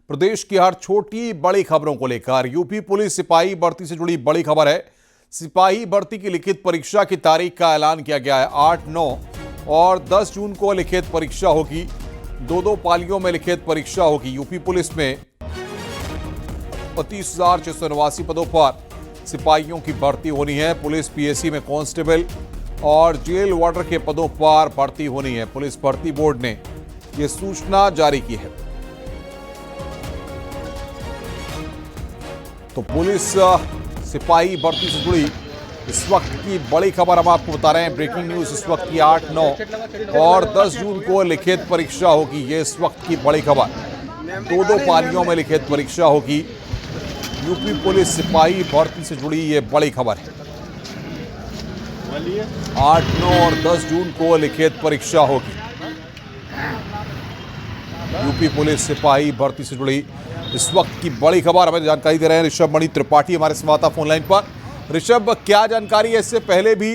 प्रदेश की हर छोटी बड़ी खबरों को लेकर यूपी पुलिस सिपाही भर्ती से जुड़ी बड़ी खबर है। सिपाही भर्ती की लिखित परीक्षा की तारीख का ऐलान किया गया है। 8, 9 और 10 जून को लिखित परीक्षा होगी। दो पालियों में लिखित परीक्षा होगी। यूपी पुलिस में 32,689 पदों पर सिपाहियों की भर्ती होनी है। पुलिस पीएससी में कांस्टेबल और जेल वार्डर के पदों पर भर्ती होनी है। पुलिस भर्ती बोर्ड ने यह सूचना जारी की है। तो पुलिस सिपाही भर्ती से जुड़ी इस वक्त की बड़ी खबर हम आपको बता रहे हैं। ब्रेकिंग न्यूज इस वक्त की 8, 9 और 10 जून को लिखित परीक्षा होगी। ये इस वक्त की बड़ी खबर। दो पालियों में लिखित परीक्षा होगी। यूपी पुलिस सिपाही भर्ती से जुड़ी ये बड़ी खबर है। 8, 9 और 10 जून को लिखित परीक्षा होगी। यूपी पुलिस सिपाही भर्ती से जुड़ी इस वक्त की बड़ी खबर हमें जानकारी दे रहे हैं ऋषभ मणि त्रिपाठी हमारे संवाददाता फोन लाइन पर। ऋषभ, क्या जानकारी है? इससे पहले भी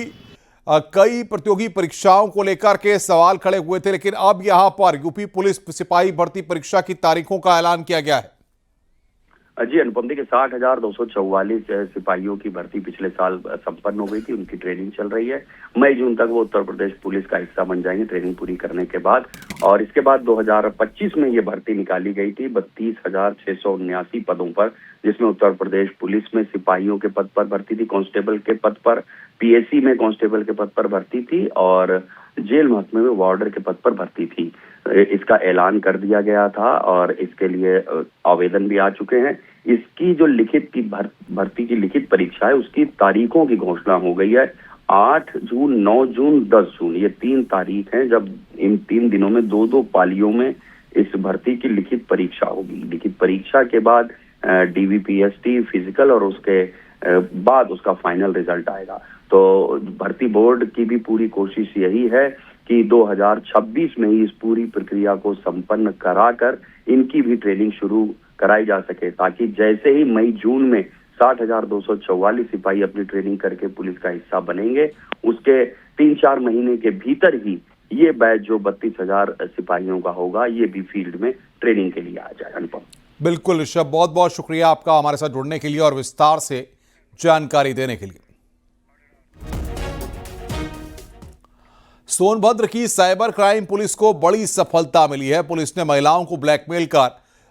कई प्रतियोगी परीक्षाओं को लेकर के सवाल खड़े हुए थे, लेकिन अब यहां पर यूपी पुलिस सिपाही भर्ती परीक्षा की तारीखों का ऐलान किया गया है। जी अनुपम, देखिए 60,244 सिपाहियों की भर्ती पिछले साल संपन्न हो गई थी। उनकी ट्रेनिंग चल रही है। मई जून तक वो उत्तर प्रदेश पुलिस का हिस्सा बन जाएंगे ट्रेनिंग पूरी करने के बाद। और इसके बाद 2025 में ये भर्ती निकाली गई थी 32,679 पदों पर, जिसमें उत्तर प्रदेश पुलिस में सिपाहियों के पद पर भर्ती थी, कांस्टेबल के पद पर, पीएससी में कांस्टेबल के पद पर भर्ती थी और जेल महकमे में वार्डर के पद पर भर्ती थी। इसका ऐलान कर दिया गया था और इसके लिए आवेदन भी आ चुके हैं। इसकी जो लिखित की भर्ती की लिखित परीक्षा है, उसकी तारीखों की घोषणा हो गई है। 8 जून, 9 जून, 10 जून, ये 3 तारीख हैं जब इन 3 दिनों में दो पालियों में इस भर्ती की लिखित परीक्षा होगी। लिखित परीक्षा के बाद डीवीपीएसटी फिजिकल और उसके बाद उसका फाइनल रिजल्ट आएगा। तो भर्ती बोर्ड की भी पूरी कोशिश यही है कि 2026 में ही इस पूरी प्रक्रिया को संपन्न कराकर इनकी भी ट्रेनिंग शुरू कराई जा सके, ताकि जैसे ही मई जून में 60,244 सिपाही अपनी ट्रेनिंग करके पुलिस का हिस्सा बनेंगे, उसके 3-4 महीने के भीतर ही ये बैच जो 32,000 सिपाहियों का होगा, ये भी फील्ड में ट्रेनिंग के लिए आ जाए। अनुपम, बिल्कुल ऋषभ, बहुत बहुत शुक्रिया आपका हमारे साथ जुड़ने के लिए और विस्तार से जानकारी देने के लिए। सोनभद्र की साइबर क्राइम पुलिस को बड़ी सफलता मिली है। पुलिस ने महिलाओं को ब्लैकमेल कर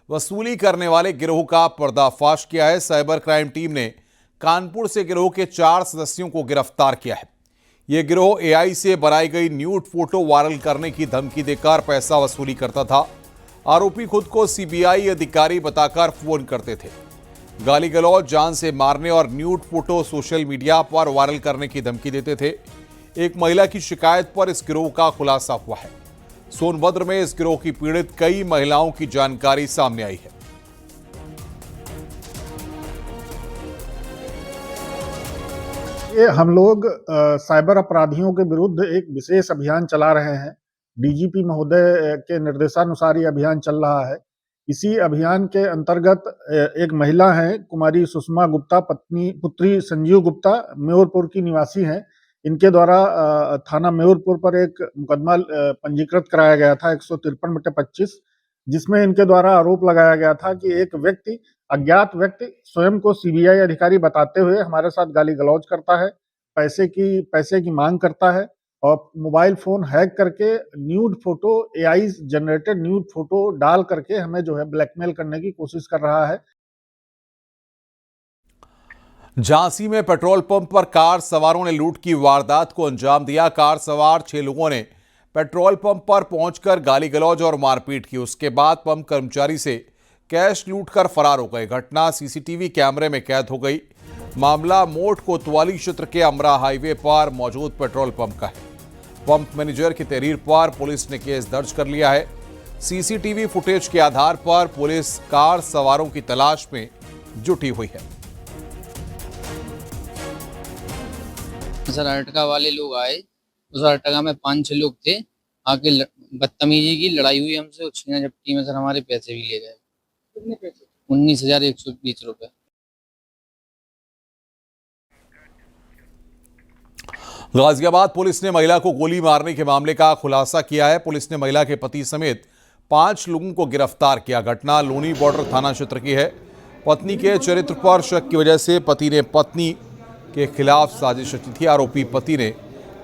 वसूली करने वाले गिरोह का पर्दाफाश किया है। साइबर क्राइम टीम ने कानपुर से गिरोह के 4 सदस्यों को गिरफ्तार किया है। यह गिरोह एआई से बनाई गई न्यूड फोटो वायरल करने की धमकी देकर पैसा वसूली करता था। आरोपी खुद को सीबीआई अधिकारी बताकर फोन करते थे। गाली गलौज, जान से मारने और न्यूड फोटो सोशल मीडिया पर वायरल करने की धमकी देते थे। एक महिला की शिकायत पर इस गिरोह का खुलासा हुआ है। सोनभद्र में इस गिरोह की पीड़ित कई महिलाओं की जानकारी सामने आई है। ये हम लोग साइबर अपराधियों के विरुद्ध एक विशेष अभियान चला रहे हैं। डीजीपी महोदय के निर्देशानुसार ये अभियान चल रहा है। इसी अभियान के अंतर्गत एक महिला है, कुमारी सुषमा गुप्ता, पुत्री संजीव गुप्ता, मेयरपुर की निवासी हैं। इनके द्वारा थाना मेयरपुर पर एक मुकदमा पंजीकृत कराया गया था 153/25, जिसमें इनके द्वारा आरोप लगाया गया था कि एक व्यक्ति, अज्ञात व्यक्ति, स्वयं को सीबीआई अधिकारी बताते हुए हमारे साथ गाली गलौज करता है, पैसे की मांग करता है और मोबाइल फोन हैक करके nude photo, AI generated nude photo डाल करके हमें जो है ब्लैकमेल करने की कोशिश कर रहा है। झांसी में पेट्रोल पंप पर कार सवारों ने लूट की वारदात को अंजाम दिया। कार सवार 6 लोगों ने पेट्रोल पंप पर पहुंचकर गाली गलौज और मारपीट की। उसके बाद पंप कर्मचारी से कैश लूटकर फरार हो गए। घटना सीसीटीवी कैमरे में कैद हो गई। मामला मोट कोतवाली क्षेत्र के अमरा हाईवे पर मौजूद पेट्रोल पंप का है। पंप मैनेजर की तहरीर पर पुलिस ने केस दर्ज कर लिया है। सीसीटीवी फुटेज के आधार पर पुलिस कार सवारों की तलाश में जुटी हुई है। सर अर्टिगा वाले लोग आए, उस अर्टिगा में 5-6 लोग थे। आके बदतमीजी की, लड़ाई हुई हमसे, उछीना झपटी में सर हमारे पैसे भी ले गए। कितने पैसे? 19,120 रुपए। गाजियाबाद पुलिस ने महिला को गोली मारने के मामले का खुलासा किया है। पुलिस ने महिला के पति समेत 5 लोगों को गिरफ्तार किया। घटना लोनी बॉर्डर थाना क्षेत्र की है। पत्नी के चरित्र पर शक की वजह से पति ने पत्नी के खिलाफ साजिश रची थी। आरोपी पति ने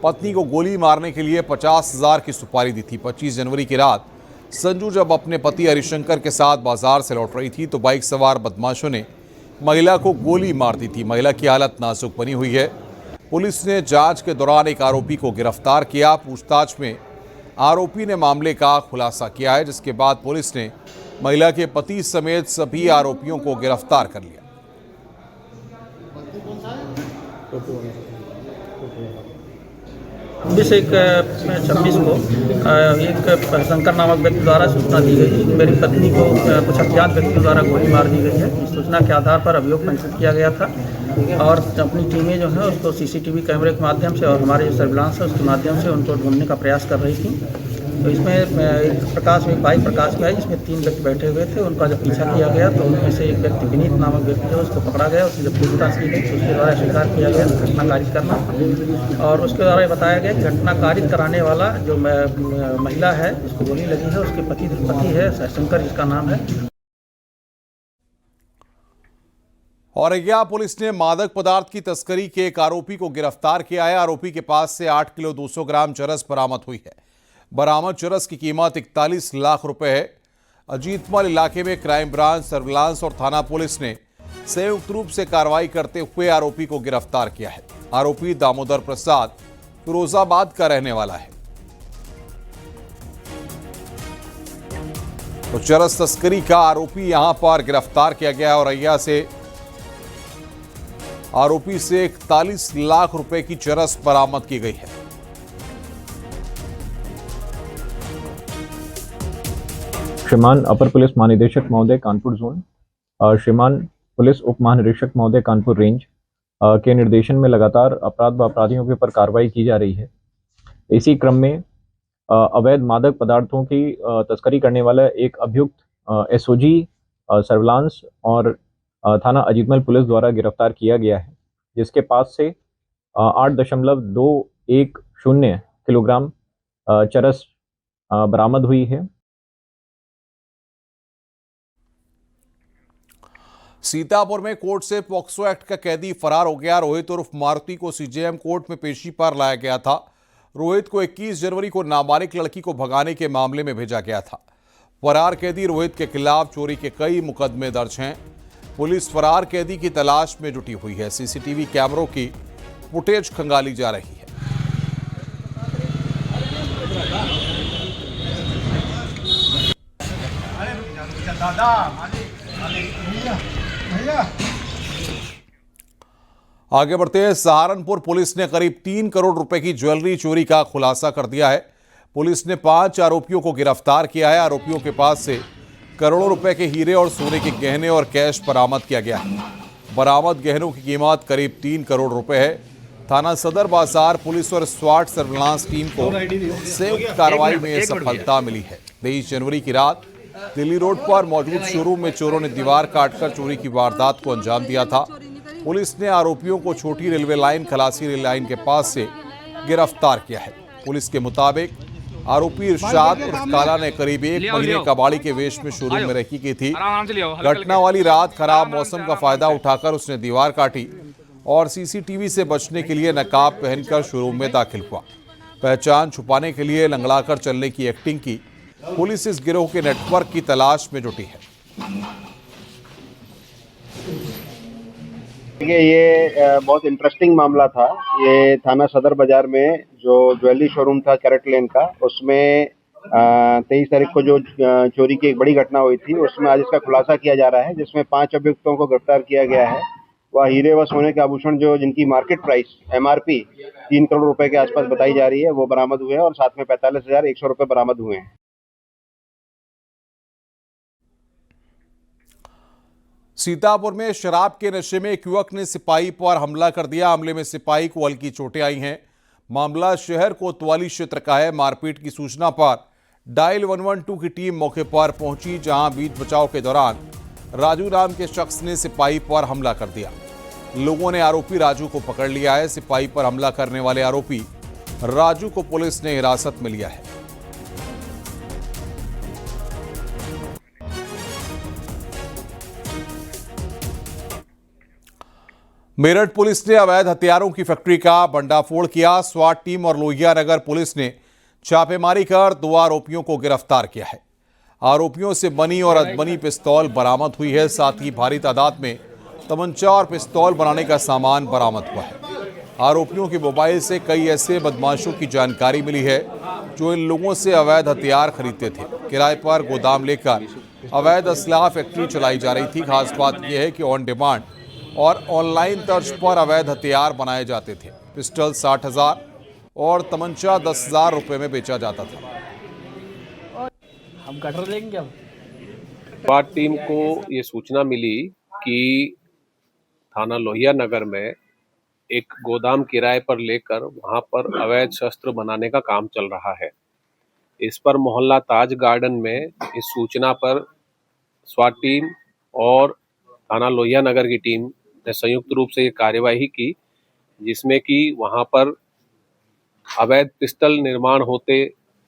पत्नी को गोली मारने के लिए 50,000 की सुपारी दी थी। 25 जनवरी की रात संजू जब अपने पति हरिशंकर के साथ बाजार से लौट रही थी तो बाइक सवार बदमाशों ने महिला को गोली मार दी थी। महिला की हालत नाजुक बनी हुई है। पुलिस ने जांच के दौरान एक आरोपी को गिरफ्तार किया। पूछताछ में आरोपी ने मामले का खुलासा किया है, जिसके बाद पुलिस ने महिला के पति समेत सभी आरोपियों को गिरफ्तार कर लिया। 26 को एक शंकर नामक व्यक्ति द्वारा सूचना दी गई कि मेरी पत्नी को कुछ अज्ञात व्यक्ति द्वारा गोली मार दी गई है। इस सूचना के आधार पर अभियोग पंजीकृत किया गया था और अपनी टीमें जो है उसको सीसीटीवी कैमरे के माध्यम से और हमारे जो सर्विलांस है उसके माध्यम से उनको ढूंढने का प्रयास कर रही थी। तो इसमें एक बाइक प्रकाश में आई जिसमें 3 व्यक्ति बैठे हुए थे। उनका जब पीछा किया गया तो उनमें से एक व्यक्ति विनीत नामक व्यक्ति है उसको पकड़ा गया। उससे जब पूछताछ की गई तो उसके द्वारा स्वीकार किया गया घटना कारित करना और उसके द्वारा बताया गया कि घटना कारित कराने वाला जो महिला है जिसको गोली लगी है उसके पति है हरिशंकर जिसका नाम है। औरैया पुलिस ने मादक पदार्थ की तस्करी के एक आरोपी को गिरफ्तार किया है। आरोपी के पास से 8 किलो 200 ग्राम चरस बरामद हुई है। बरामद चरस की कीमत 41 लाख रुपए है। अजीतमल इलाके में क्राइम ब्रांच, सर्विलांस और थाना पुलिस ने संयुक्त रूप से कार्रवाई करते हुए आरोपी को गिरफ्तार किया है। आरोपी दामोदर प्रसाद फिरोजाबाद का रहने वाला है। तो चरस तस्करी का आरोपी यहां पर गिरफ्तार किया गया है। औरैया से आरोपी से 41 लाख रुपए की चरस बरामद की गई है। श्रीमान अपर पुलिस महानिदेशक महोदय कानपुर जोन, श्रीमान पुलिस उप महानिरीक्षक महोदय कानपुर रेंज के निर्देशन में लगातार अपराध व अपराधियों के ऊपर कार्रवाई की जा रही है। इसी क्रम में अवैध मादक पदार्थों की तस्करी करने वाला एक अभियुक्त एसओजी सर्विलांस और थाना अजीतमल पुलिस द्वारा गिरफ्तार किया गया है, जिसके पास से 8.210 किलोग्राम चरस बरामद हुई है। सीतापुर में कोर्ट से पॉक्सो एक्ट का कैदी फरार हो गया। रोहित उर्फ मारुति को सीजेएम कोर्ट में पेशी पर लाया गया था। रोहित को 21 जनवरी को नाबालिग लड़की को भगाने के मामले में भेजा गया था। फरार कैदी रोहित के खिलाफ चोरी के कई मुकदमे दर्ज हैं। पुलिस फरार कैदी की तलाश में जुटी हुई है। सीसीटीवी कैमरों की फुटेज खंगाली जा रही है। आगे बढ़ते हैं। सहारनपुर पुलिस ने करीब 3 करोड़ रुपए की ज्वेलरी चोरी का खुलासा कर दिया है। पुलिस ने 5 आरोपियों को गिरफ्तार किया है। आरोपियों के पास से करोड़ों रुपए के हीरे और सोने के गहने और कैश बरामद किया गया है। बरामद गहनों की कीमत करीब 3 करोड़ रुपए है। थाना सदर बाजार पुलिस और स्वाट सर्विलांस टीम को संयुक्त कार्रवाई में यह सफलता मिली है। 23 जनवरी की रात दिल्ली रोड पर मौजूद शोरूम में चोरों ने दीवार काटकर चोरी की वारदात को अंजाम दिया था। पुलिस ने आरोपियों को छोटी रेलवे लाइन, खलासी रेल लाइन के पास से गिरफ्तार किया है। पुलिस के मुताबिक आरोपी इरशाद उर्फ काला ने करीब 1 महीने कबाड़ी के वेश में शोरूम में रखी की थी। घटना वाली रात खराब मौसम का फायदा उठाकर उसने दीवार काटी और सीसीटीवी से बचने के लिए नकाब पहनकर शोरूम में दाखिल हुआ। पहचान छुपाने के लिए लंगड़ाकर चलने की एक्टिंग की। पुलिस इस गिरोह के नेटवर्क की तलाश में जुटी है। ये बहुत इंटरेस्टिंग मामला था। ये थाना सदर बाजार में जो ज्वेलरी शोरूम था कैरेट लेन का, उसमें 23 तारीख को जो चोरी की एक बड़ी घटना हुई थी, उसमें आज इसका खुलासा किया जा रहा है, जिसमें 5 अभियुक्तों को गिरफ्तार किया गया है। वह हीरे व सोने के आभूषण जो जिनकी मार्केट प्राइस MRP 3 करोड़ रुपए के आसपास बताई जा रही है, वो बरामद हुए हैं और साथ में 45,100 रुपए बरामद हुए हैं। सीतापुर में शराब के नशे में एक युवक ने सिपाही पर हमला कर दिया। हमले में सिपाही को हल्की चोटें आई हैं। मामला शहर कोतवाली क्षेत्र का है। मारपीट की सूचना पर डायल 112 की टीम मौके पर पहुंची, जहां बीच बचाव के दौरान राजू नाम के शख्स ने सिपाही पर हमला कर दिया। लोगों ने आरोपी राजू को पकड़ लिया है। सिपाही पर हमला करने वाले आरोपी राजू को पुलिस ने हिरासत में लिया है। मेरठ पुलिस ने अवैध हथियारों की फैक्ट्री का भंडाफोड़ किया। स्वाट टीम और लोहिया नगर पुलिस ने छापेमारी कर 2 आरोपियों को गिरफ्तार किया है। आरोपियों से बनी और अधबनी पिस्तौल बरामद हुई है। साथ ही भारी तादाद में तमंचा और पिस्तौल बनाने का सामान बरामद हुआ है। आरोपियों के मोबाइल से कई ऐसे बदमाशों की जानकारी मिली है जो इन लोगों से अवैध हथियार खरीदते थे। किराए पर गोदाम लेकर अवैध असलाह फैक्ट्री चलाई जा रही थी। खास बात यह है कि ऑन डिमांड और ऑनलाइन तर्ज पर अवैध हथियार बनाए जाते थे। पिस्टल 60,000 और तमंचा 10,000 रुपए में बेचा जाता था। हम कटर लेंगे क्या? स्वाट टीम को ये सूचना मिली कि थाना लोहिया नगर में एक गोदाम किराए पर लेकर वहां पर अवैध शस्त्र बनाने का काम चल रहा है। इस पर मोहल्ला ताज गार्डन में इस सूचना पर स्वाट टीम और थाना लोहिया नगर की टीम ने संयुक्त रूप से ये कार्यवाही की, जिसमें कि वहां पर अवैध पिस्टल निर्माण होते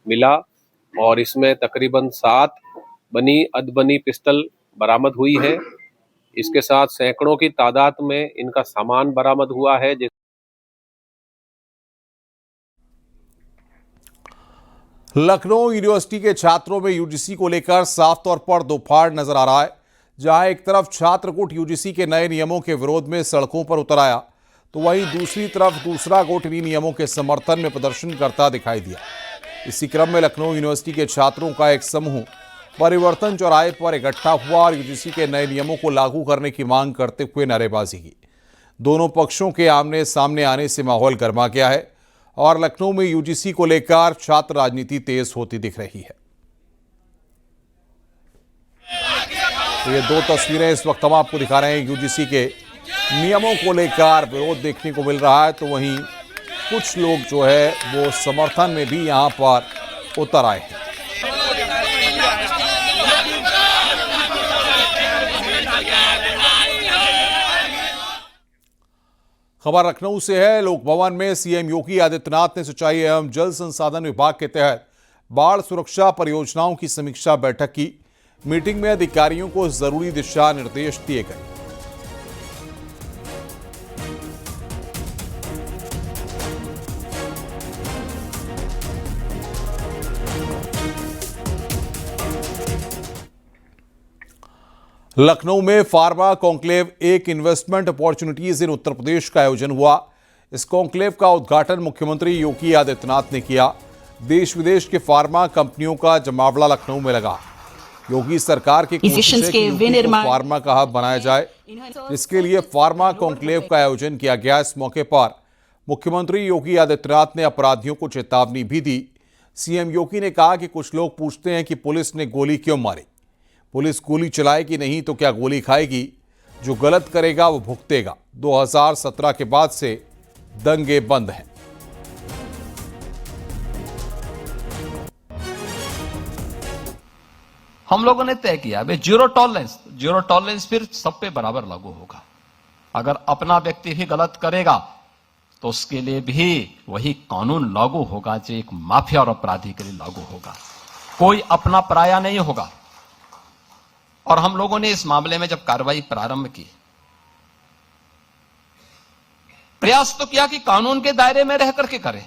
मिला और इसमें तकरीबन 7 बनी अधबनी पिस्टल बरामद हुई है। इसके साथ सैकड़ों की तादाद में इनका सामान बरामद हुआ है। लखनऊ यूनिवर्सिटी के छात्रों में यूजीसी को लेकर साफ तौर पर दो फाड़ नजर आ रहा है। जहां एक तरफ छात्र गुट यूजीसी के नए नियमों के विरोध में सड़कों पर उतर आया, तो वहीं दूसरी तरफ दूसरा गुट इन्हीं नियमों के समर्थन में प्रदर्शन करता दिखाई दिया। इसी क्रम में लखनऊ यूनिवर्सिटी के छात्रों का एक समूह परिवर्तन चौराहे पर इकट्ठा हुआ और यूजीसी के नए नियमों को लागू करने की मांग करते हुए नारेबाजी की। दोनों पक्षों के आमने सामने आने से माहौल गर्मा गया है और लखनऊ में यूजीसी को लेकर छात्र राजनीति तेज होती दिख रही है। तो ये 2 तस्वीरें इस वक्त हम आपको दिखा रहे हैं। यूजीसी के नियमों को लेकर विरोध देखने को मिल रहा है, तो वहीं कुछ लोग जो है वो समर्थन में भी यहां पर उतर आए हैं। खबर लखनऊ से है। लोक भवन में सीएम योगी आदित्यनाथ ने सिंचाई एवं जल संसाधन विभाग के तहत बाढ़ सुरक्षा परियोजनाओं की समीक्षा बैठक की। मीटिंग में अधिकारियों को जरूरी दिशा निर्देश दिए गए। लखनऊ में फार्मा कॉन्क्लेव एक investment opportunities in Uttar Pradesh का आयोजन हुआ। इस कॉन्क्लेव का उद्घाटन मुख्यमंत्री योगी आदित्यनाथ ने किया। देश विदेश के फार्मा कंपनियों का जमावड़ा लखनऊ में लगा। योगी सरकार की कोशिश है कि यूपी को फार्मा का हब बनाया जाए, जिसके लिए फार्मा कॉन्क्लेव का आयोजन किया गया। इस मौके पर मुख्यमंत्री योगी आदित्यनाथ ने अपराधियों को चेतावनी भी दी। सीएम योगी ने कहा कि कुछ लोग पूछते हैं कि पुलिस ने गोली क्यों मारी। पुलिस गोली चलाएगी नहीं तो क्या गोली खाएगी? जो गलत करेगा वो भुगतेगा। 2017 के बाद से दंगे बंद हैं। हम लोगों ने तय किया भाई जीरो टॉलरेंस फिर सब पे बराबर लागू होगा। अगर अपना व्यक्ति भी गलत करेगा तो उसके लिए भी वही कानून लागू होगा जो एक माफिया और अपराधी के लिए लागू होगा। कोई अपना पराया नहीं होगा। और हम लोगों ने इस मामले में जब कार्रवाई प्रारंभ की, प्रयास तो किया कि कानून के दायरे में रह करके करें,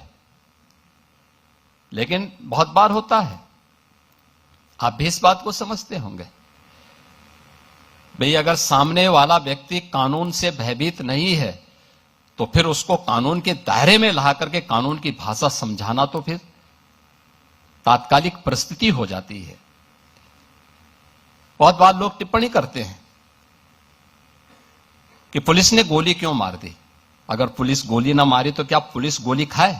लेकिन बहुत बार होता है, आप भी इस बात को समझते होंगे, भाई अगर सामने वाला व्यक्ति कानून से भयभीत नहीं है तो फिर उसको कानून के दायरे में ला करके कानून की भाषा समझाना तो फिर तात्कालिक परिस्थिति हो जाती है। बहुत बार लोग टिप्पणी करते हैं कि पुलिस ने गोली क्यों मार दी। अगर पुलिस गोली ना मारी तो क्या पुलिस गोली खाए?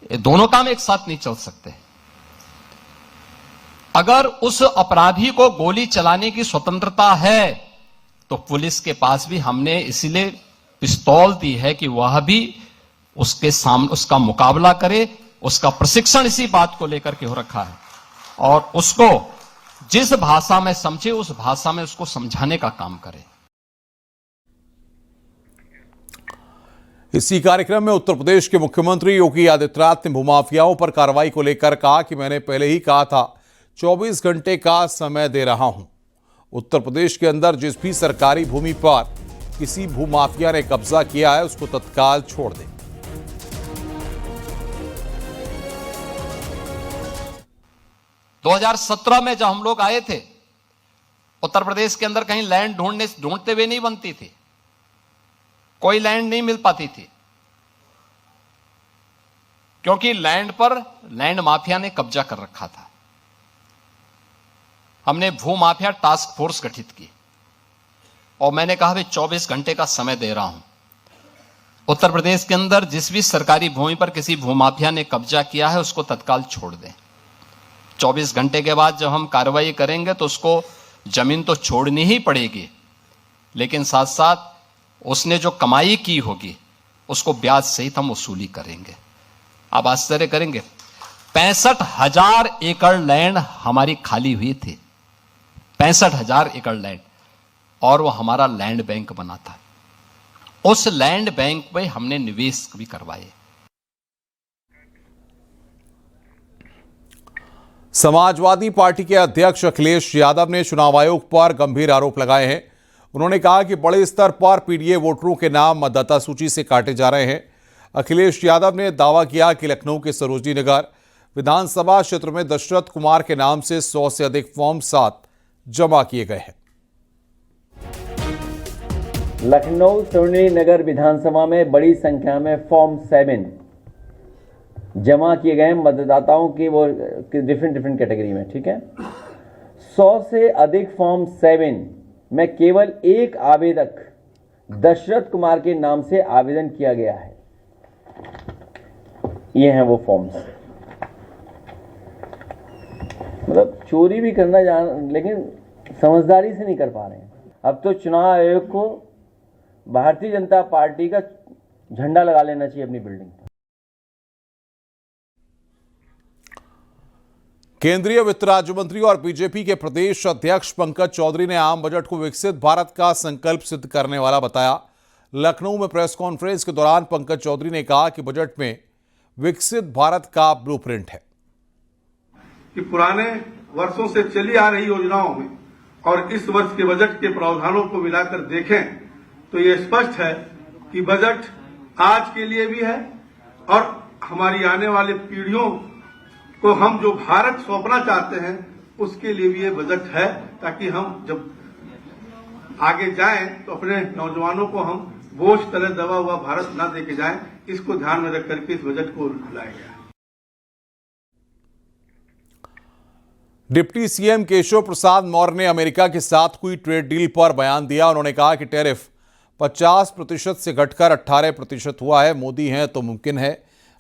ये दोनों काम एक साथ नहीं चल सकते। अगर उस अपराधी को गोली चलाने की स्वतंत्रता है तो पुलिस के पास भी हमने इसलिए पिस्तौल दी है कि वह भी उसके सामने उसका मुकाबला करे। उसका प्रशिक्षण इसी बात को लेकर के हो रखा है और उसको जिस भाषा में समझे उस भाषा में उसको समझाने का काम करे। इसी कार्यक्रम में उत्तर प्रदेश के मुख्यमंत्री योगी आदित्यनाथ ने भूमाफियाओं पर कार्रवाई को लेकर कहा कि मैंने पहले ही कहा था 24 घंटे का समय दे रहा हूं। उत्तर प्रदेश के अंदर जिस भी सरकारी भूमि पर किसी भूमाफिया ने कब्जा किया है उसको तत्काल छोड़ दें। दो 2017 में जब हम लोग आए थे, उत्तर प्रदेश के अंदर कहीं लैंड ढूंढते हुए नहीं बनती थी, कोई लैंड नहीं मिल पाती थी, क्योंकि लैंड पर लैंड माफिया ने कब्जा कर रखा था। हमने भू माफिया टास्क फोर्स गठित की और मैंने कहा भाई 24 घंटे का समय दे रहा हूं, उत्तर प्रदेश के अंदर जिस भी सरकारी भूमि पर किसी भूमाफिया ने कब्जा किया है उसको तत्काल छोड़ दें। 24 घंटे के बाद जब हम कार्रवाई करेंगे तो उसको जमीन तो छोड़नी ही पड़ेगी, लेकिन साथ साथ उसने जो कमाई की होगी उसको ब्याज सहित हम वसूली करेंगे। आप आश्चर्य करेंगे, 65,000 एकड़ लैंड हमारी खाली हुई थी, 65,000 एकड़ लैंड, और वो हमारा लैंड बैंक बना था। उस लैंड बैंक में हमने निवेश भी करवाए। समाजवादी पार्टी के अध्यक्ष अखिलेश यादव ने चुनाव आयोग पर गंभीर आरोप लगाए हैं। उन्होंने कहा कि बड़े स्तर पर पीडीए वोटरों के नाम मतदाता सूची से काटे जा रहे हैं। अखिलेश यादव ने दावा किया कि लखनऊ के सरोजनी नगर विधानसभा क्षेत्र में दशरथ कुमार के नाम से 100 से अधिक फॉर्म 7 जमा किए गए हैं। लखनऊ सरोजनी नगर विधानसभा में बड़ी संख्या में फॉर्म 7 जमा किए गए मतदाताओं की, वो डिफरेंट कैटेगरी में, ठीक है। 100 से अधिक फॉर्म 7 में केवल एक आवेदक दशरथ कुमार के नाम से आवेदन किया गया है। ये हैं वो फॉर्म्स। मतलब चोरी भी करना लेकिन समझदारी से नहीं कर पा रहे हैं। अब तो चुनाव आयोग को भारतीय जनता पार्टी का झंडा लगा लेना चाहिए अपनी बिल्डिंग पर। केंद्रीय वित्त राज्य मंत्री और बीजेपी के प्रदेश अध्यक्ष पंकज चौधरी ने आम बजट को विकसित भारत का संकल्प सिद्ध करने वाला बताया। लखनऊ में प्रेस कॉन्फ्रेंस के दौरान पंकज चौधरी ने कहा कि बजट में विकसित भारत का ब्लूप्रिंट है कि पुराने वर्षों से चली आ रही योजनाओं में और इस वर्ष के बजट के प्रावधानों को मिलाकर देखें तो ये स्पष्ट है कि बजट आज के लिए भी है और हमारी आने वाली पीढ़ियों को हम जो भारत सौंपना चाहते हैं उसके लिए भी ये बजट है, ताकि हम जब आगे जाएं तो अपने नौजवानों को हम बोझ तले दबा हुआ भारत न देके जाएं। इसको ध्यान में रख करके इस बजट को लाया गया है। डिप्टी सीएम केशव प्रसाद मौर्य ने अमेरिका के साथ हुई ट्रेड डील पर बयान दिया। उन्होंने कहा कि टैरिफ 50% से घटकर 18% हुआ है। मोदी हैं तो मुमकिन है।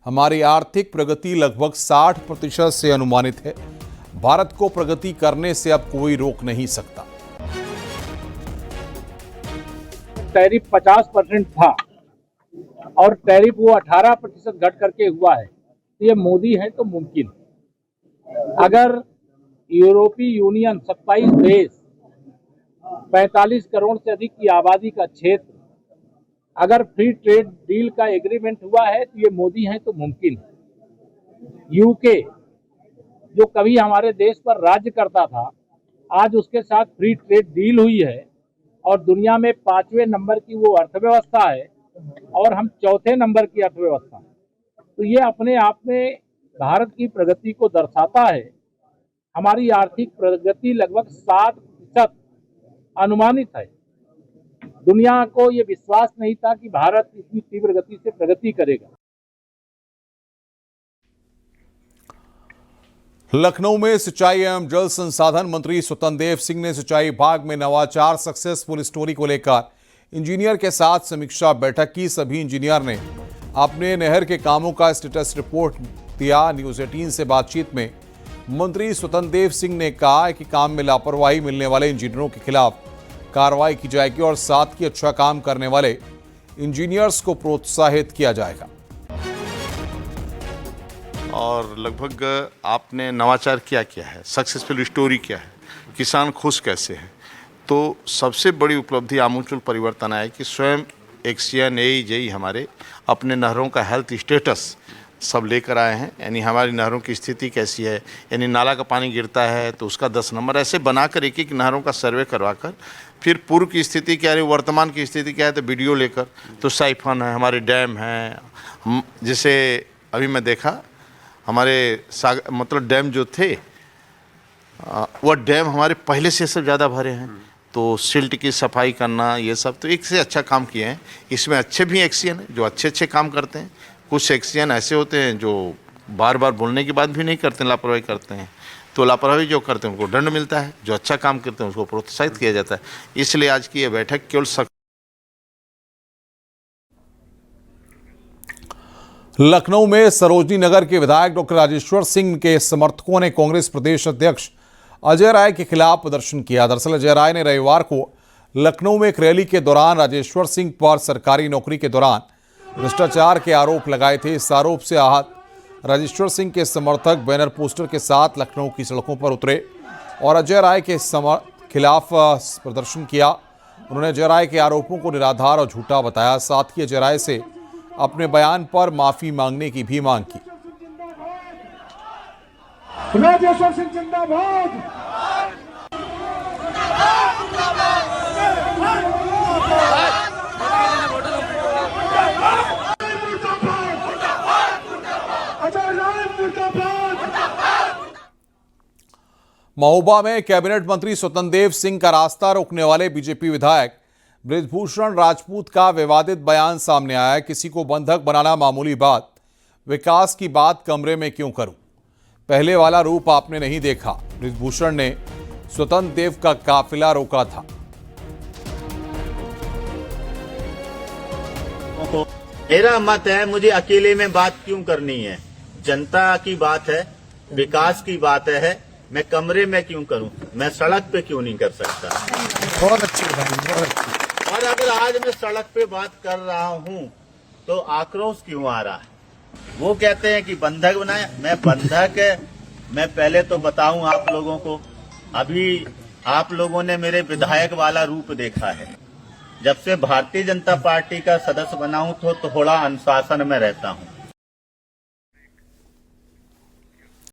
हमारी आर्थिक प्रगति लगभग 60% से अनुमानित है। भारत को प्रगति करने से अब कोई रोक नहीं सकता। टैरिफ 50% था और टैरिफ वो 18% घट करके हुआ है। ये मोदी है तो मुमकिन। अगर यूरोपीय यूनियन 27 देश 45 करोड़ से अधिक की आबादी का क्षेत्र अगर फ्री ट्रेड डील का एग्रीमेंट हुआ है तो ये मोदी है तो मुमकिन। यूके जो कभी हमारे देश पर राज्य करता था, आज उसके साथ फ्री ट्रेड डील हुई है और दुनिया में 5वें नंबर की वो अर्थव्यवस्था है और हम 4थे नंबर की अर्थव्यवस्था। तो ये अपने आप में भारत की प्रगति को दर्शाता है। हमारी आर्थिक प्रगति लगभग 60% अनुमानित है। दुनिया को ये विश्वास नहीं था कि भारत इतनी तीव्र गति से प्रगति करेगा। लखनऊ में सिंचाई एवं जल संसाधन मंत्री स्वतंत्र देव सिंह ने सिंचाई विभाग में नवाचार सक्सेसफुल स्टोरी को लेकर इंजीनियर के साथ समीक्षा बैठक की। सभी इंजीनियर ने अपने नहर के कामों का स्टेटस रिपोर्ट दिया। न्यूज 18 से बातचीत में मंत्री स्वतंत्र देव सिंह ने कहा कि काम में लापरवाही मिलने वाले इंजीनियरों के खिलाफ कार्रवाई की जाएगी और साथ ही अच्छा काम करने वाले इंजीनियर्स को प्रोत्साहित किया जाएगा। और लगभग आपने नवाचार क्या किया है, सक्सेसफुल स्टोरी क्या है, किसान खुश कैसे हैं। तो सबसे बड़ी उपलब्धि आमूल परिवर्तन आया कि स्वयं एक CNAE हमारे अपने नहरों का हेल्थ स्टेटस सब लेकर आए हैं। यानी हमारी नहरों की स्थिति कैसी है, यानी नाला का पानी गिरता है तो उसका 10 नंबर, ऐसे बनाकर एक एक नहरों का सर्वे करवाकर फिर पूर्व की स्थिति क्या है, वर्तमान की स्थिति क्या है, तो वीडियो लेकर, तो साइफन है, हमारे डैम हैं। जैसे अभी मैं देखा हमारे मतलब डैम जो थे वह डैम हमारे पहले से सब ज़्यादा भरे हैं, तो सिल्ट की सफाई करना ये सब तो एक से अच्छा काम किए हैं। इसमें अच्छे भी एक्सियन हैं जो अच्छे अच्छे काम करते हैं, कुछ एक्सियन ऐसे होते हैं जो बार बार बोलने के बाद भी नहीं करते, लापरवाही करते हैं। तो लापरवाही जो करते हैं उनको दंड मिलता है, जो अच्छा काम करते हैं उसको प्रोत्साहित किया जाता है। इसलिए आज की ये बैठक केवल लखनऊ में सरोजनी नगर के विधायक डॉक्टर राजेश्वर सिंह के समर्थकों ने कांग्रेस प्रदेश अध्यक्ष अजय राय के खिलाफ प्रदर्शन किया। दरअसल अजय राय ने रविवार को लखनऊ में एक रैली के दौरान राजेश्वर सिंह पर सरकारी नौकरी के दौरान भ्रष्टाचार के आरोप लगाए थे। इस आरोप से आहत राजेश्वर सिंह के समर्थक बैनर पोस्टर के साथ लखनऊ की सड़कों पर उतरे और अजय राय के खिलाफ प्रदर्शन किया। उन्होंने अजय राय के आरोपों को निराधार और झूठा बताया। साथ ही अजय राय से अपने बयान पर माफी मांगने की भी मांग की। राजेश्वर सिंह जिंदाबाद। महोबा में कैबिनेट मंत्री स्वतंत्र देव सिंह का रास्ता रोकने वाले बीजेपी विधायक बृजभूषण राजपूत का विवादित बयान सामने आया। किसी को बंधक बनाना मामूली बात, विकास की बात कमरे में क्यों करूं, पहले वाला रूप आपने नहीं देखा। बृजभूषण ने स्वतंत्र देव का काफिला रोका था। मेरा मत है, मुझे अकेले में बात क्यों करनी है, जनता की बात है, विकास की बात है, मैं कमरे में क्यों करूं, मैं सड़क पे क्यों नहीं कर सकता। बहुत अच्छी बात, बहुत अच्छी। और अगर आज मैं सड़क पे बात कर रहा हूं तो आक्रोश क्यों आ रहा है। वो कहते हैं कि बंधक बनाए, मैं बंधक, मैं पहले तो बताऊं आप लोगों को, अभी आप लोगों ने मेरे विधायक वाला रूप देखा है। जब से भारतीय जनता पार्टी का सदस्य बना हूं तो थोड़ा अनुशासन में रहता हूं।